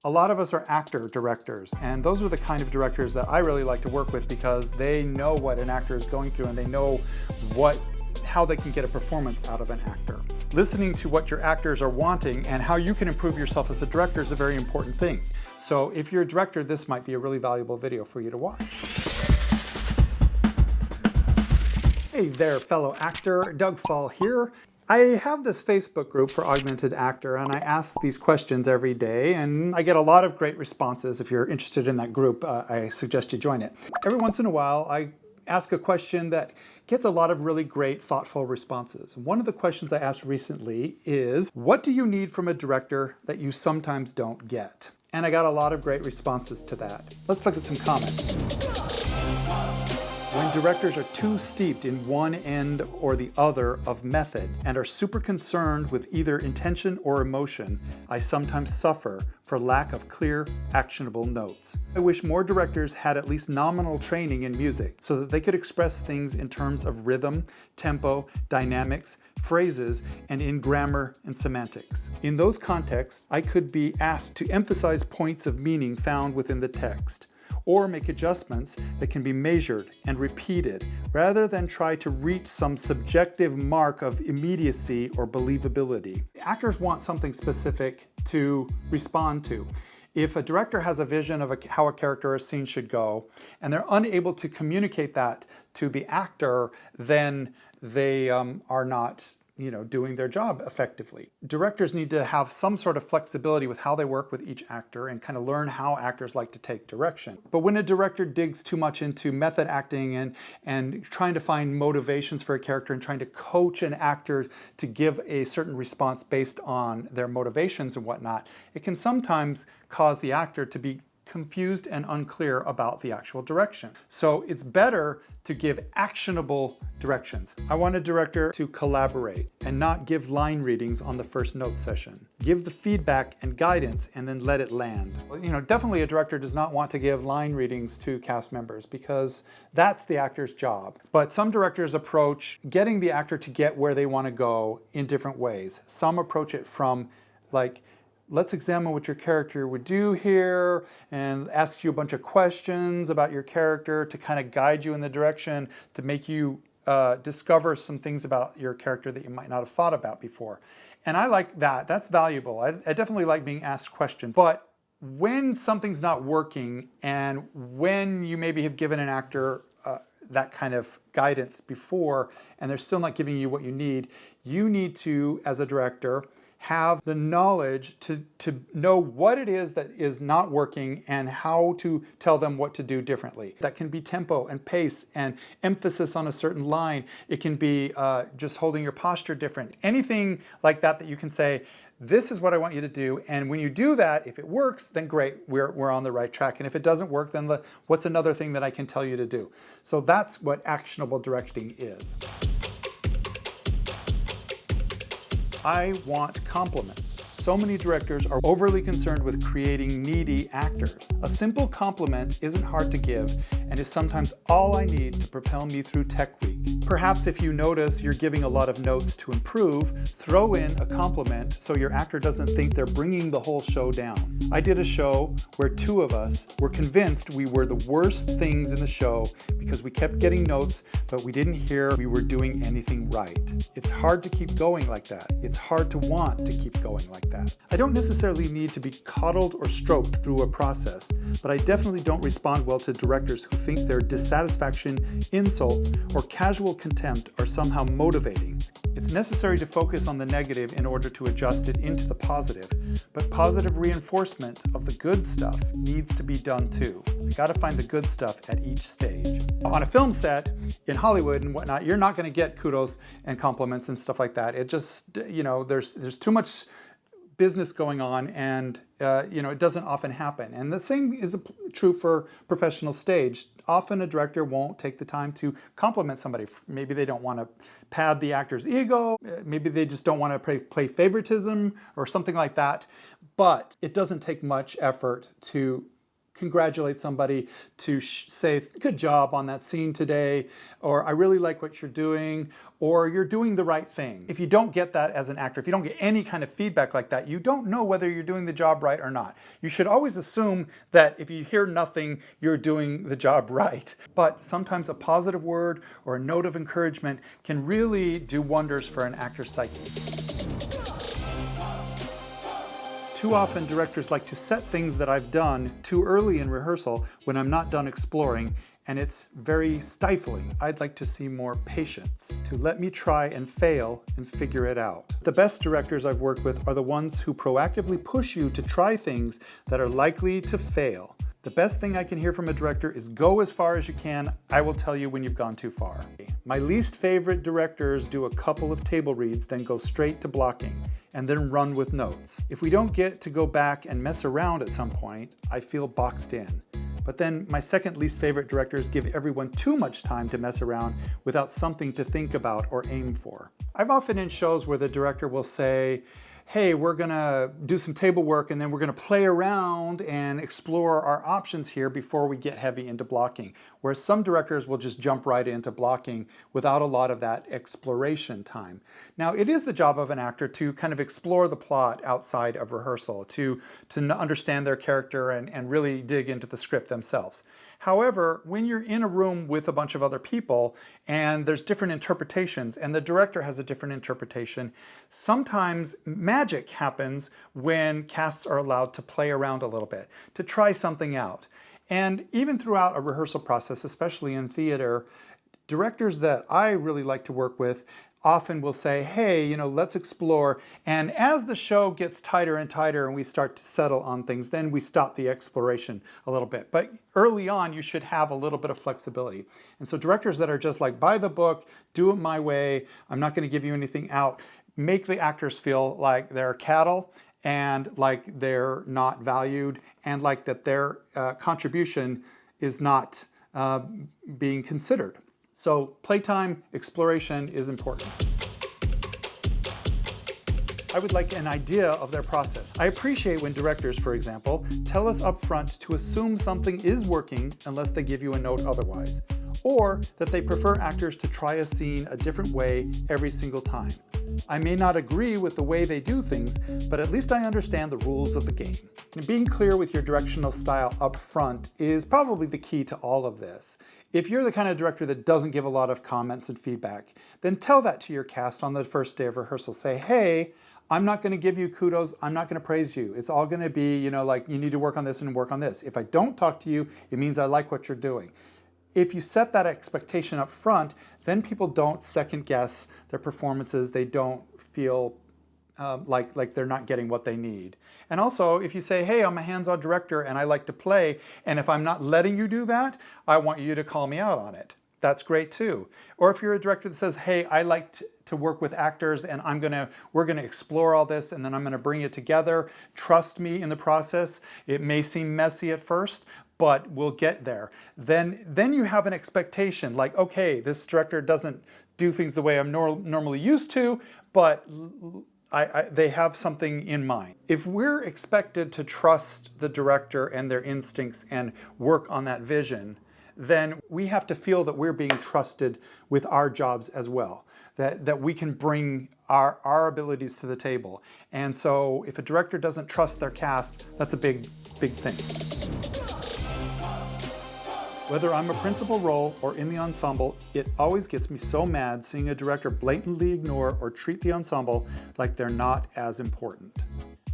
A lot of us are actor directors, and those are the kind of directors that I really like to work with because they know what an actor is going through and they know how they can get a performance out of an actor. Listening to what your actors are wanting and how you can improve yourself as a director is a very important thing. So if you're a director, this might be a really valuable video for you to watch. Hey there, fellow actor, Doug Fahl here. I have this Facebook group for Augmented Actor, and I ask these questions every day, and I get a lot of great responses. If you're interested in that group, I suggest you join it. Every once in a while, I ask a question that gets a lot of really great, thoughtful responses. One of the questions I asked recently is, what do you need from a director that you sometimes don't get? And I got a lot of great responses to that. Let's look at some comments. When directors are too steeped in one end or the other of method and are super concerned with either intention or emotion, I sometimes suffer for lack of clear, actionable notes. I wish more directors had at least nominal training in music so that they could express things in terms of rhythm, tempo, dynamics, phrases, and in grammar and semantics. In those contexts, I could be asked to emphasize points of meaning found within the text, or make adjustments that can be measured and repeated, rather than try to reach some subjective mark of immediacy or believability. Actors want something specific to respond to. If a director has a vision of how a character or a scene should go, and they're unable to communicate that to the actor, then they are not doing their job effectively. Directors need to have some sort of flexibility with how they work with each actor and kind of learn how actors like to take direction. But when a director digs too much into method acting and trying to find motivations for a character and trying to coach an actor to give a certain response based on their motivations and whatnot, it can sometimes cause the actor to be confused and unclear about the actual direction. So it's better to give actionable directions. I want a director to collaborate and not give line readings on the first note session. Give the feedback and guidance and then let it land. Definitely a director does not want to give line readings to cast members because that's the actor's job. But some directors approach getting the actor to get where they want to go in different ways. Some approach it from let's examine what your character would do here and ask you a bunch of questions about your character to kind of guide you in the direction to make you discover some things about your character that you might not have thought about before. And I like that. That's valuable. I definitely like being asked questions. But when something's not working and when you maybe have given an actor that kind of guidance before and they're still not giving you what you need to, as a director, have the knowledge to know what it is that is not working and how to tell them what to do differently. That can be tempo and pace and emphasis on a certain line. It can be just holding your posture different. Anything like that you can say, this is what I want you to do, and when you do that, if it works, then great, we're on the right track. And if it doesn't work, then what's another thing that I can tell you to do? So that's what actionable directing is. I want compliments. So many directors are overly concerned with creating needy actors. A simple compliment isn't hard to give and is sometimes all I need to propel me through Tech Week. Perhaps if you notice you're giving a lot of notes to improve, throw in a compliment so your actor doesn't think they're bringing the whole show down. I did a show where two of us were convinced we were the worst things in the show because we kept getting notes, but we didn't hear we were doing anything right. It's hard to keep going like that. It's hard to want to keep going like that. I don't necessarily need to be coddled or stroked through a process, but I definitely don't respond well to directors who think their dissatisfaction, insults, or casual contempt are somehow motivating. It's necessary to focus on the negative in order to adjust it into the positive, but positive reinforcement of the good stuff needs to be done too. You gotta find the good stuff at each stage. On a film set in Hollywood and whatnot, you're not gonna get kudos and compliments and stuff like that. It just, there's too much business going on, and it doesn't often happen. And the same is true for professional stage. Often a director won't take the time to compliment somebody. Maybe they don't want to pad the actor's ego. Maybe they just don't want to play favoritism or something like that. But it doesn't take much effort to congratulate somebody, to say, good job on that scene today, or I really like what you're doing, or you're doing the right thing. If you don't get that as an actor, if you don't get any kind of feedback like that, you don't know whether you're doing the job right or not. You should always assume that if you hear nothing, you're doing the job right. But sometimes a positive word or a note of encouragement can really do wonders for an actor's psyche. Too often, directors like to set things that I've done too early in rehearsal when I'm not done exploring, and it's very stifling. I'd like to see more patience, to let me try and fail and figure it out. The best directors I've worked with are the ones who proactively push you to try things that are likely to fail. The best thing I can hear from a director is go as far as you can. I will tell you when you've gone too far. My least favorite directors do a couple of table reads, then go straight to blocking, and then run with notes. If we don't get to go back and mess around at some point, I feel boxed in. But then my second least favorite directors give everyone too much time to mess around without something to think about or aim for. I've often in shows where the director will say, hey, we're gonna do some table work and then we're gonna play around and explore our options here before we get heavy into blocking. Whereas some directors will just jump right into blocking without a lot of that exploration time. Now, it is the job of an actor to kind of explore the plot outside of rehearsal, to understand their character and really dig into the script themselves. However, when you're in a room with a bunch of other people and there's different interpretations and the director has a different interpretation, sometimes magic happens when casts are allowed to play around a little bit, to try something out. And even throughout a rehearsal process, especially in theater, directors that I really like to work with often will say, hey, let's explore. And as the show gets tighter and tighter and we start to settle on things, then we stop the exploration a little bit. But early on, you should have a little bit of flexibility. And so directors that are just like, by the book, do it my way, I'm not going to give you anything out, make the actors feel like they're cattle and like they're not valued and like that their contribution is not being considered. So playtime, exploration is important. I would like an idea of their process. I appreciate when directors, for example, tell us up front to assume something is working unless they give you a note otherwise, or that they prefer actors to try a scene a different way every single time. I may not agree with the way they do things, but at least I understand the rules of the game. And being clear with your directional style up front is probably the key to all of this. If you're the kind of director that doesn't give a lot of comments and feedback, then tell that to your cast on the first day of rehearsal. Say, hey, I'm not going to give you kudos. I'm not going to praise you. It's all going to be, like you need to work on this and work on this. If I don't talk to you, it means I like what you're doing. If you set that expectation up front, then people don't second guess their performances. They don't feel like they're not getting what they need. And also, if you say, hey, I'm a hands-on director and I like to play, and if I'm not letting you do that, I want you to call me out on it. That's great too. Or if you're a director that says, hey, I like to work with actors and we're gonna explore all this and then I'm gonna bring it together. Trust me in the process. It may seem messy at first, but we'll get there. Then you have an expectation like, okay, this director doesn't do things the way I'm normally used to, but they have something in mind. If we're expected to trust the director and their instincts and work on that vision, then we have to feel that we're being trusted with our jobs as well, that we can bring our abilities to the table. And so if a director doesn't trust their cast, that's a big thing. Whether I'm a principal role or in the ensemble, it always gets me so mad seeing a director blatantly ignore or treat the ensemble like they're not as important.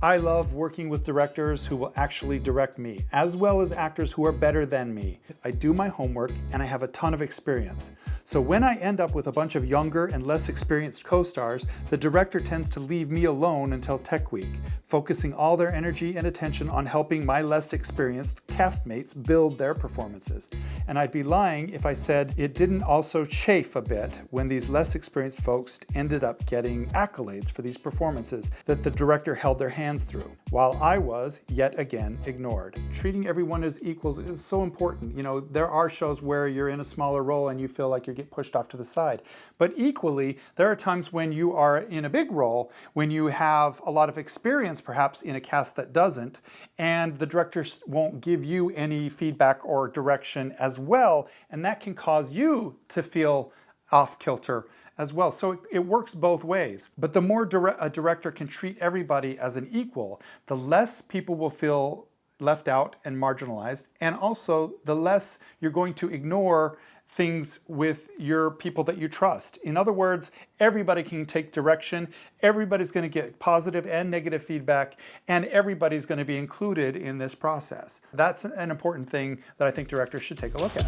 I love working with directors who will actually direct me, as well as actors who are better than me. I do my homework and I have a ton of experience. So when I end up with a bunch of younger and less experienced co-stars, the director tends to leave me alone until Tech Week, focusing all their energy and attention on helping my less experienced castmates build their performances. And I'd be lying if I said it didn't also chafe a bit when these less experienced folks ended up getting accolades for these performances, that the director held their hand hands through, while I was, yet again, ignored. Treating everyone as equals is so important. You know, there are shows where you're in a smaller role and you feel like you get pushed off to the side. But equally, there are times when you are in a big role, when you have a lot of experience perhaps in a cast that doesn't, and the director won't give you any feedback or direction as well, and that can cause you to feel off kilter as well. So it works both ways. But the more a director can treat everybody as an equal, the less people will feel left out and marginalized, and also the less you're going to ignore things with your people that you trust. In other words, everybody can take direction, everybody's going to get positive and negative feedback, and everybody's going to be included in this process. That's an important thing that I think directors should take a look at.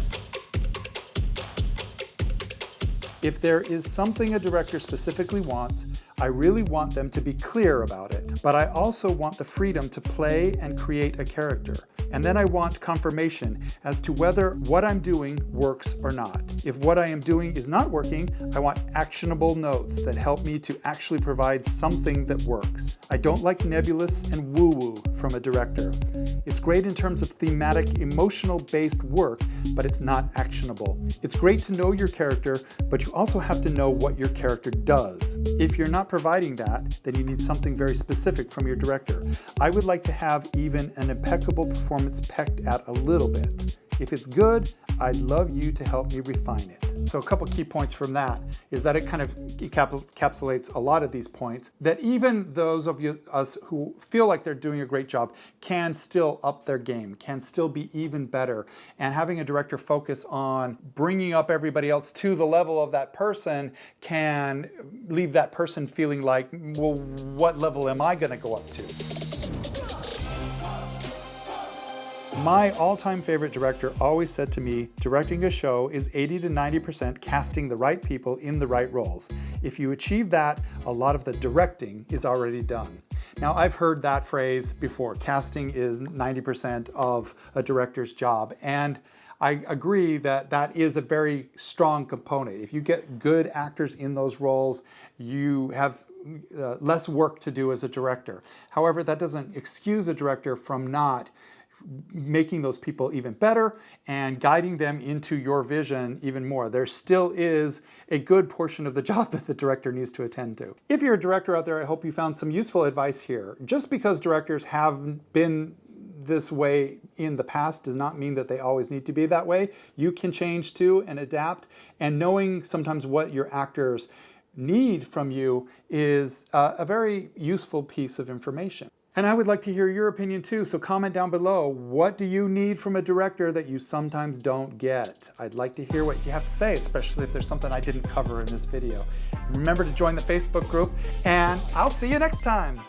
If there is something a director specifically wants, I really want them to be clear about it, but I also want the freedom to play and create a character. And then I want confirmation as to whether what I'm doing works or not. If what I am doing is not working, I want actionable notes that help me to actually provide something that works. I don't like nebulous and woo-woo from a director. It's great in terms of thematic, emotional-based work, but it's not actionable. It's great to know your character, but you also have to know what your character does. If you're not providing that, then you need something very specific from your director. I would like to have even an impeccable performance pecked at a little bit. If it's good, I'd love you to help me refine it. So a couple key points from that is that it kind of encapsulates a lot of these points, that even those of us who feel like they're doing a great job can still up their game, can still be even better. And having a director focus on bringing up everybody else to the level of that person can leave that person feeling like, well, what level am I going to go up to? My all-time favorite director always said to me, directing a show is 80 to 90% casting the right people in the right roles. If you achieve that, a lot of the directing is already done. Now, I've heard that phrase before, casting is 90% of a director's job, and I agree that that is a very strong component. If you get good actors in those roles, you have less work to do as a director. However, that doesn't excuse a director from not making those people even better and guiding them into your vision even more. There still is a good portion of the job that the director needs to attend to. If you're a director out there, I hope you found some useful advice here. Just because directors have been this way in the past does not mean that they always need to be that way. You can change too and adapt, and knowing sometimes what your actors need from you is a very useful piece of information. And I would like to hear your opinion too, so comment down below. What do you need from a director that you sometimes don't get? I'd like to hear what you have to say, especially if there's something I didn't cover in this video. Remember to join the Facebook group, and I'll see you next time.